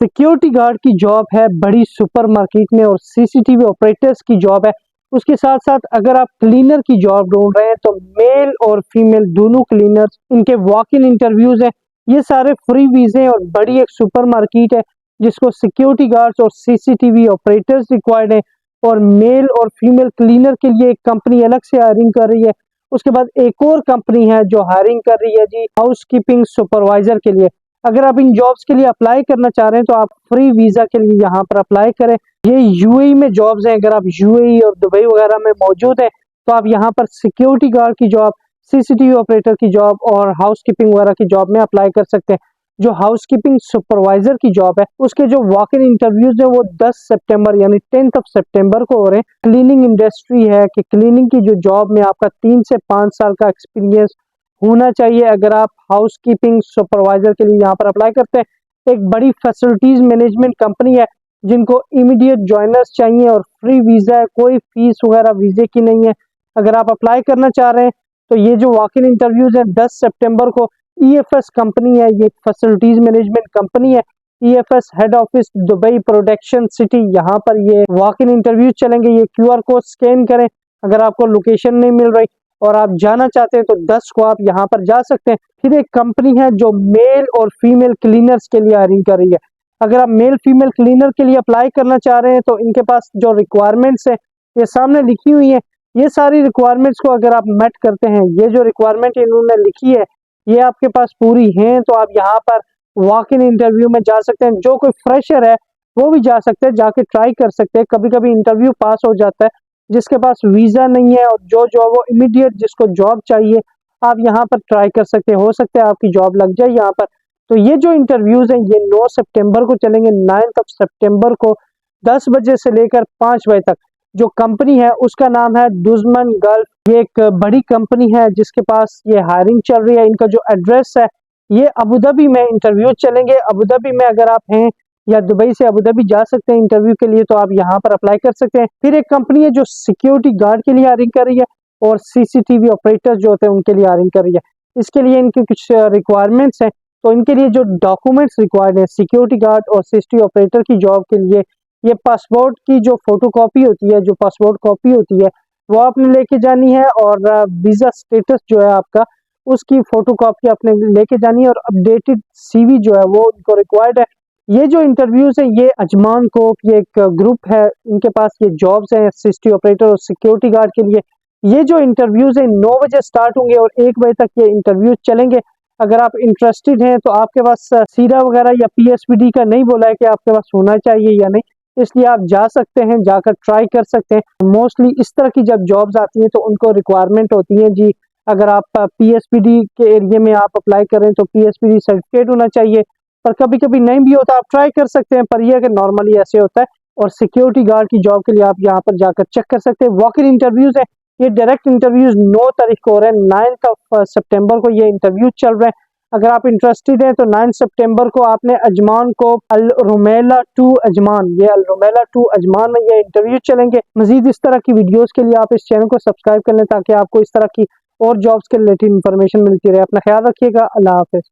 Security guard की job है बड़ी सुपरमार्केट में और सीसीटीवी ऑपरेटर्स की जॉब है। उसके साथ साथ अगर आप क्लीनर की जॉब ढूंढ रहे हैं तो मेल और फीमेल दोनों क्लीनर्स, इनके वॉक इन इंटरव्यूज हैं। ये सारे फ्री वीजे और बड़ी एक सुपरमार्केट है जिसको सिक्योरिटी गार्ड्स और सीसीटीवी ऑपरेटर्स रिक्वायर्ड है। और मेल और फीमेल क्लीनर के लिए एक कंपनी अलग से हायरिंग कर रही है। उसके बाद एक और कंपनी है जो हायरिंग कर रही है जी हाउस कीपिंग सुपरवाइजर के लिए। अगर आप इन जॉब्स के लिए अप्लाई करना चाह रहे हैं तो आप फ्री वीजा के लिए यहाँ पर अप्लाई करें। ये यूएई में जॉब्स हैं। अगर आप यूएई और दुबई वगैरह में मौजूद हैं तो आप यहाँ पर सिक्योरिटी गार्ड की जॉब, सीसीटीवी ऑपरेटर की जॉब और हाउस कीपिंग वगैरह की जॉब में अप्लाई कर सकते हैं। जो हाउस कीपिंग सुपरवाइजर की जॉब है उसके जो वॉक इन इंटरव्यूज है वो 10 सितंबर यानी 10 सितंबर को हो रहे हैं। क्लीनिंग इंडस्ट्री है कि क्लीनिंग की जो जॉब में आपका 3 से 5 साल का एक्सपीरियंस होना चाहिए अगर आप हाउस कीपिंग सुपरवाइजर के लिए यहाँ पर अप्लाई करते हैं। एक बड़ी फैसिलिटीज मैनेजमेंट कंपनी है जिनको इमीडिएट ज्वाइनर्स चाहिए और फ्री वीजा है, कोई फीस वगैरह वीजे की नहीं है। अगर आप अप्लाई करना चाह रहे हैं तो ये जो वॉक इन इंटरव्यूज है 10 सितंबर को ईएफएस कंपनी है, ये फैसिलिटीज मैनेजमेंट कंपनी है। EFS head office Dubai production city, यहाँ पर ये वॉक इन इंटरव्यूज चलेंगे। ये क्यूआर कोड स्कैन करें। अगर आपको लोकेशन नहीं मिल रही और आप जाना चाहते हैं तो 10 को आप यहाँ पर जा सकते हैं। फिर एक कंपनी है जो मेल और फीमेल क्लीनर्स के लिए हायरिंग कर रही है। अगर आप मेल फीमेल क्लीनर के लिए अप्लाई करना चाह रहे हैं तो इनके पास जो रिक्वायरमेंट्स है ये सामने लिखी हुई है। ये सारी रिक्वायरमेंट्स को अगर आप मेट करते हैं, ये जो रिक्वायरमेंट इन्होंने लिखी है ये आपके पास पूरी है तो आप यहाँ पर वॉक इन इंटरव्यू में जा सकते हैं। जो कोई फ्रेशर है वो भी जा सकते हैं, जाके ट्राई कर सकते हैं। कभी कभी इंटरव्यू पास हो जाता है जिसके पास वीजा नहीं है और जो वो इमीडिएट जिसको जॉब चाहिए आप यहाँ पर ट्राई कर सकते हैं। हो सकता है आपकी जॉब लग जाए यहाँ पर। तो ये जो इंटरव्यूज हैं ये 9 सितंबर को चलेंगे। 9 सितंबर को 10 बजे से लेकर 5 बजे तक। जो कंपनी है उसका नाम है दुश्मन गल्फ। ये एक बड़ी कंपनी है जिसके पास ये हायरिंग चल रही है। इनका जो एड्रेस है ये अबू धाबी में इंटरव्यू चलेंगे। अबू धाबी में अगर आप हैं या दुबई से अबू धाबी जा सकते हैं इंटरव्यू के लिए तो आप यहाँ पर अप्लाई कर सकते हैं। फिर एक कंपनी है जो सिक्योरिटी गार्ड के लिए हायरिंग कर रही है और सीसीटीवी ऑपरेटर जो होते हैं उनके लिए हायरिंग कर रही है। इसके लिए इनकी कुछ रिक्वायरमेंट्स हैं। तो इनके लिए जो डॉक्यूमेंट्स रिक्वायर्ड है सिक्योरिटी गार्ड और सीसीटीवी ऑपरेटर की जॉब के लिए, ये पासपोर्ट की जो फोटोकॉपी होती है, जो पासपोर्ट कॉपी होती है वो आपने लेके जानी है और वीजा स्टेटस जो है आपका उसकी फोटोकॉपी आपने लेके जानी है और अपडेटेड सीवी जो है वो उनको रिक्वायर्ड है। ये जो इंटरव्यूज है ये अजमान को, ये एक ग्रुप है, इनके पास ये जॉब्स हैं सीसीटीवी ऑपरेटर और सिक्योरिटी गार्ड के लिए। ये जो इंटरव्यूज है 9 बजे स्टार्ट होंगे और 1 बजे तक ये इंटरव्यूज चलेंगे। अगर आप इंटरेस्टेड हैं तो आपके पास सीरा वगैरह या पीएसपीडी का नहीं बोला है कि आपके पास होना चाहिए या नहीं, इसलिए आप जा सकते हैं, जाकर ट्राई कर सकते हैं। मोस्टली इस तरह की जब जॉब्स आती हैं तो उनको रिक्वायरमेंट होती है जी अगर आप पीएसपीडी के एरिया में आप अप्लाई करें तो पीएसपीडी सर्टिफिकेट होना चाहिए। पर कभी कभी नहीं भी होता, आप ट्राई कर सकते हैं। पर यह कि नॉर्मली ऐसे होता है। और सिक्योरिटी गार्ड की जॉब के लिए आप यहाँ पर जाकर चेक कर सकते हैं। वॉक इन इंटरव्यूज है, ये डायरेक्ट इंटरव्यूज 9 तारीख को हो रहे हैं। 9 सितंबर को ये इंटरव्यू चल रहे हैं। अगर आप इंटरेस्टेड हैं तो 9 सितंबर को आपने अजमान को अल रुमेला 2 अजमान, ये अल रुमेला 2 अजमान में ये इंटरव्यू चलेंगे। मजीद इस तरह की वीडियोस के लिए आप इस चैनल को सब्सक्राइब कर लें ताकि आपको इस तरह की और जॉब्स के रिलेटेड इंफॉर्मेशन मिलती रहे। अपना ख्याल रखिएगा। अल्लाह हाफिज।